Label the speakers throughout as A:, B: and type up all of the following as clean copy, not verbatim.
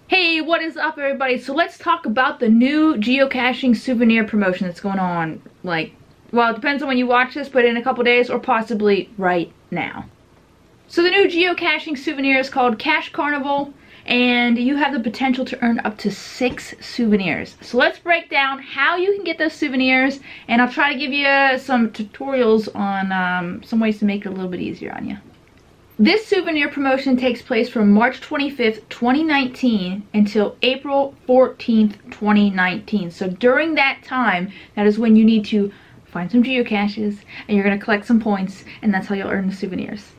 A: Hey, what is up everybody? So let's talk about the new geocaching souvenir promotion that's going on, well, it depends on when you watch this, but in a couple days or possibly right now. So the new geocaching souvenir is called Cache Carnival, and you have the potential to earn up to 6 souvenirs. So let's break down how you can get those souvenirs, and I'll try to give you some tutorials on some ways to make it a little bit easier on you. This souvenir promotion takes place from March 25th, 2019 until April 14th, 2019. So during that time, that is when you need to find some geocaches and you're going to collect some points, and that's how you'll earn the souvenirs.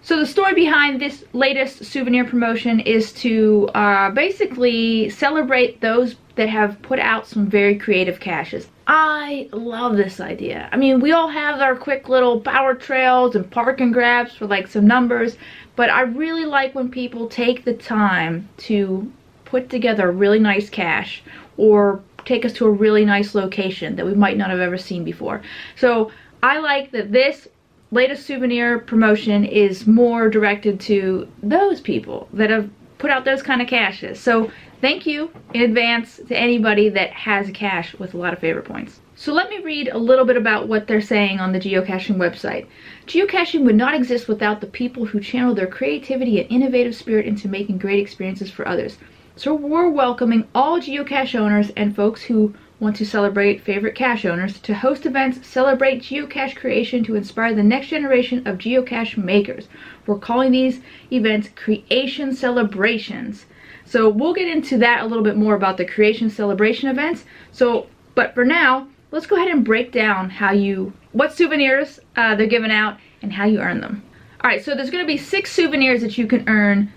A: So the story behind this latest souvenir promotion is to basically celebrate those that have put out some very creative caches. I love this idea. I mean, we all have our quick little power trails and park and grabs for like some numbers, but I really like when people take the time to put together a really nice cache or take us to a really nice location that we might not have ever seen before. So I like that this latest souvenir promotion is more directed to those people that have put out those kind of caches. So thank you in advance to anybody that has a cache with a lot of favorite points. So let me read a little bit about what they're saying on the geocaching website. Geocaching would not exist without the people who channel their creativity and innovative spirit into making great experiences for others. So we're welcoming all geocache owners and folks who want to celebrate favorite cache owners to host events, celebrate geocache creation to inspire the next generation of geocache makers. We're calling these events creation celebrations. So we'll get into that a little bit more about the creation celebration events. But for now, let's go ahead and break down what souvenirs they're giving out and how you earn them. Alright, so there's going to be 6 souvenirs that you can earn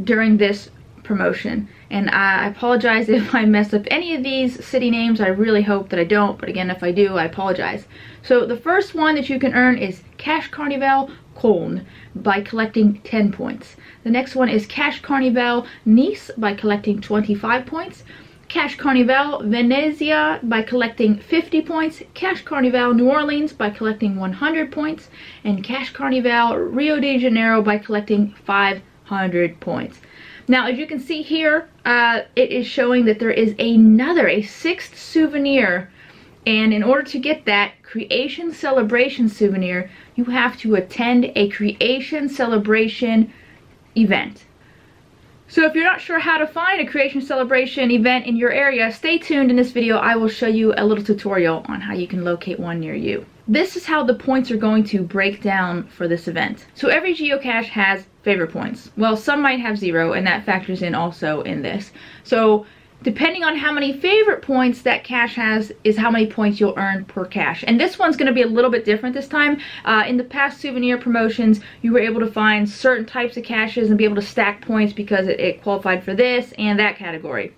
A: during this promotion. And I apologize if I mess up any of these city names. I really hope that I don't, but again, if I do, I apologize. So the first one that you can earn is Cache Carnival Köln by collecting 10 points. The next one is Cache Carnival Nice by collecting 25 points. Cache Carnival Venezia by collecting 50 points. Cache Carnival New Orleans by collecting 100 points. And Cache Carnival Rio de Janeiro by collecting 500 points. Now, as you can see here, it is showing that there is a 6th souvenir, and in order to get that creation celebration souvenir, you have to attend a creation celebration event. So if you're not sure how to find a creation celebration event in your area, stay tuned. In this video I will show you a little tutorial on how you can locate one near you. This is how the points are going to break down for this event. So every geocache has favorite points. Well, some might have 0, and that factors in also in this. So depending on how many favorite points that cache has is how many points you'll earn per cache. And this one's going to be a little bit different this time. In the past souvenir promotions, you were able to find certain types of caches and be able to stack points because it qualified for this and that category.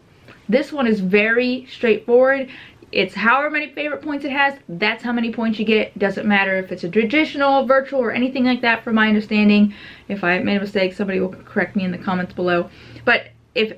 A: This one is very straightforward. It's however many favorite points it has, that's how many points you get. Doesn't matter if it's a traditional, virtual, or anything like that from my understanding. If I made a mistake, somebody will correct me in the comments below. But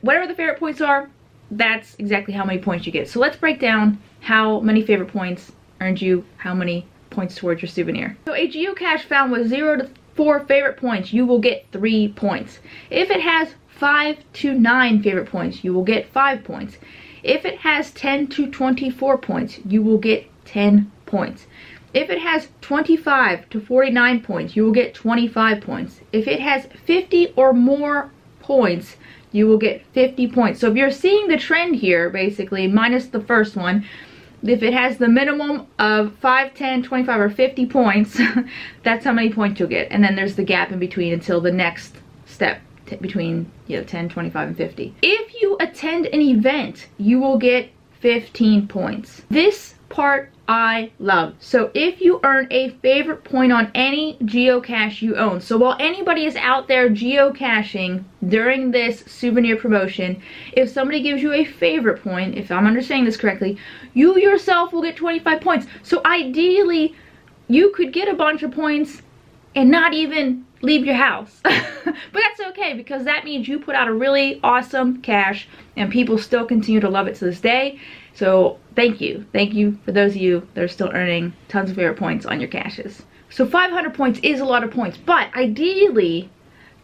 A: whatever the favorite points are, that's exactly how many points you get. So let's break down how many favorite points earned you how many points towards your souvenir. So a geocache found with 0 to 4 favorite points, you will get 3 points. If it has 5 to 9 favorite points, you will get 5 points. If it has 10 to 24 points, you will get 10 points. If it has 25 to 49 points, you will get 25 points. If it has 50 or more points, you will get 50 points. So if you're seeing the trend here, basically, minus the first one, if it has the minimum of 5, 10, 25, or 50 points, that's how many points you'll get. And then there's the gap in between until the next step between 10, 25, and 50. If you attend an event, you will get 15 points. This part I love. So if you earn a favorite point on any geocache you own, so while anybody is out there geocaching during this souvenir promotion, if somebody gives you a favorite point, if I'm understanding this correctly, you yourself will get 25 points. So ideally, you could get a bunch of points and not even leave your house. But that's okay, because that means you put out a really awesome cache and people still continue to love it to this day. So thank you for those of you that are still earning tons of favorite points on your caches. So 500 points is a lot of points, but ideally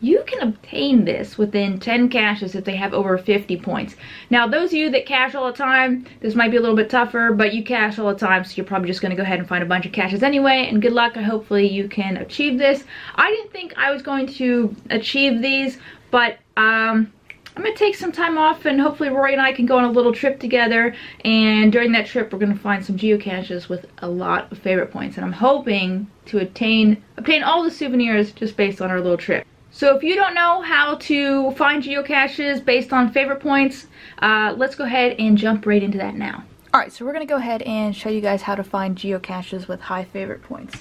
A: you can obtain this within 10 caches if they have over 50 points. Now, those of you that cache all the time, this might be a little bit tougher, but you cache all the time, so you're probably just going to go ahead and find a bunch of caches anyway, and good luck. Hopefully you can achieve this. I didn't think I was going to achieve these, but I'm going to take some time off, and hopefully Rory and I can go on a little trip together, and during that trip we're going to find some geocaches with a lot of favorite points, and I'm hoping to obtain all the souvenirs just based on our little trip. So if you don't know how to find geocaches based on favorite points, let's go ahead and jump right into that now. Alright, so we're going to go ahead and show you guys how to find geocaches with high favorite points.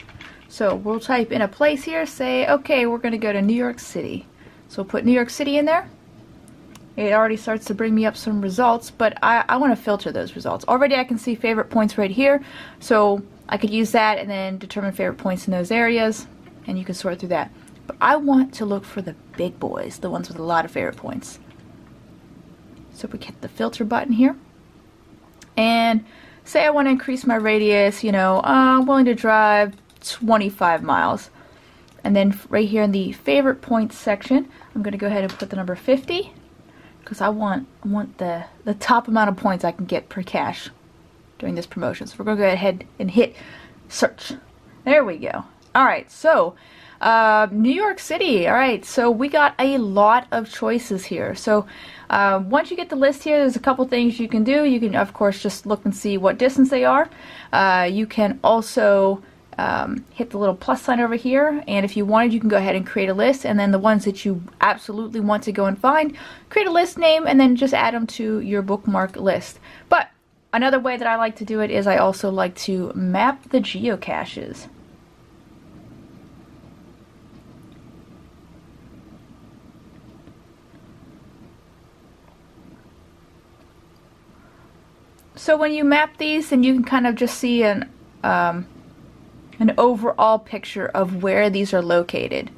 A: So we'll type in a place here, say, okay, we're going to go to New York City. So we'll put New York City in there. It already starts to bring me up some results, but I want to filter those results. Already I can see favorite points right here, so I could use that and then determine favorite points in those areas, and you can sort through that. But I want to look for the big boys, the ones with a lot of favorite points. So we hit the filter button here, and say I want to increase my radius, you know, I'm willing to drive 25 miles. And then right here in the favorite points section, I'm going to go ahead and put the number 50. Because I want the top amount of points I can get per cache during this promotion. So we're going to go ahead and hit search. There we go. Alright, so New York City. Alright, so we got a lot of choices here. So once you get the list here, there's a couple things you can do. You can, of course, just look and see what distance they are. You can also hit the little plus sign over here, and if you wanted, you can go ahead and create a list, and then the ones that you absolutely want to go and find, create a list name and then just add them to your bookmark list. But another way that I like to do it is I also like to map the geocaches. So when you map these, then you can kind of just see an overall picture of where these are located.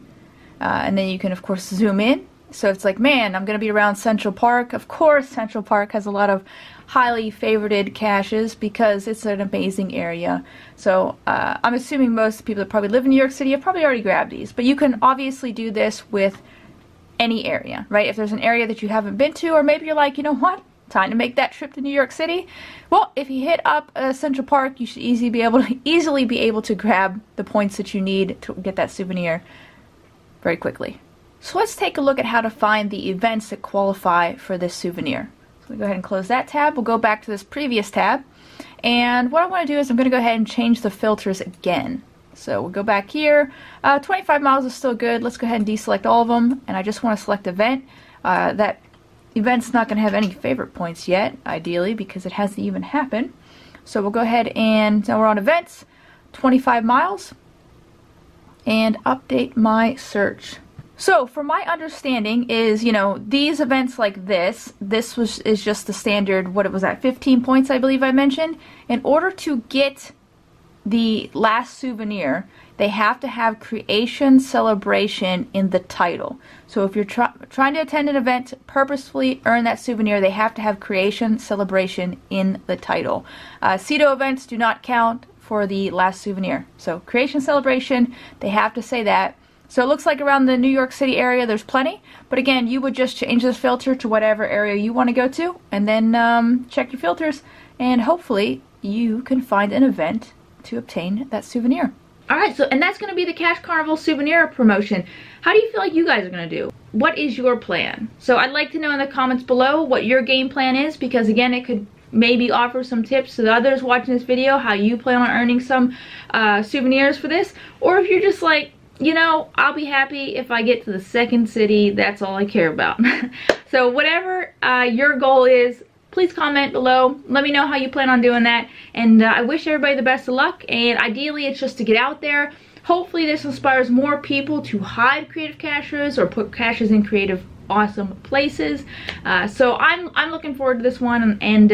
A: And then you can, of course, zoom in. So it's like, man, I'm going to be around Central Park. Of course, Central Park has a lot of highly favorited caches because it's an amazing area. So I'm assuming most people that probably live in New York City have probably already grabbed these. But you can obviously do this with any area, right? If there's an area that you haven't been to, or maybe you're like, you know what? Time to make that trip to New York City. Well, if you hit up Central Park, you should easily be able to grab the points that you need to get that souvenir very quickly. So let's take a look at how to find the events that qualify for this souvenir. So we'll go ahead and close that tab. We'll go back to this previous tab, and what I want to do is I'm going to go ahead and change the filters again. So we'll go back here. 25 miles is still good. Let's go ahead and deselect all of them, and I just want to select event. That event's not going to have any favorite points yet, ideally, because it hasn't even happened. So we'll go ahead and, now we're on events, 25 miles, and update my search. So from my understanding is, you know, these events like this is just the standard, what it was at, 15 points I believe I mentioned. In order to get the last souvenir, they have to have creation celebration in the title. So if you're trying to attend an event, purposefully earn that souvenir, they have to have creation celebration in the title. CETO events do not count for the last souvenir. So creation celebration, they have to say that. So it looks like around the New York City area there's plenty, but again, you would just change this filter to whatever area you want to go to, and then check your filters, and hopefully you can find an event to obtain that souvenir. Alright, so and that's going to be the Cache Carnival souvenir promotion. How do you feel like you guys are going to do? What is your plan? So I'd like to know in the comments below what your game plan is, because again, it could maybe offer some tips to the others watching this video, how you plan on earning some souvenirs for this. Or if you're just like, you know, I'll be happy if I get to the second city, that's all I care about. So whatever your goal is, please comment below. Let me know how you plan on doing that. And I wish everybody the best of luck. And ideally, it's just to get out there. Hopefully, this inspires more people to hide creative caches or put caches in creative, awesome places. So I'm looking forward to this one. And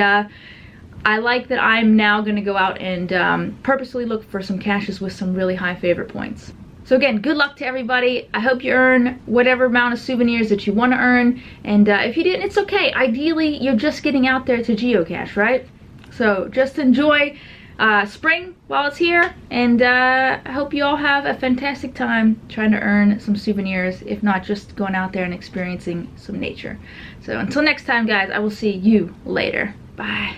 A: I like that I'm now going to go out and purposely look for some caches with some really high favorite points. So again, good luck to everybody. I hope you earn whatever amount of souvenirs that you want to earn. And if you didn't, it's okay. Ideally, you're just getting out there to geocache, right? So just enjoy spring while it's here, and I hope you all have a fantastic time trying to earn some souvenirs, if not just going out there and experiencing some nature. So until next time, guys, I will see you later. Bye.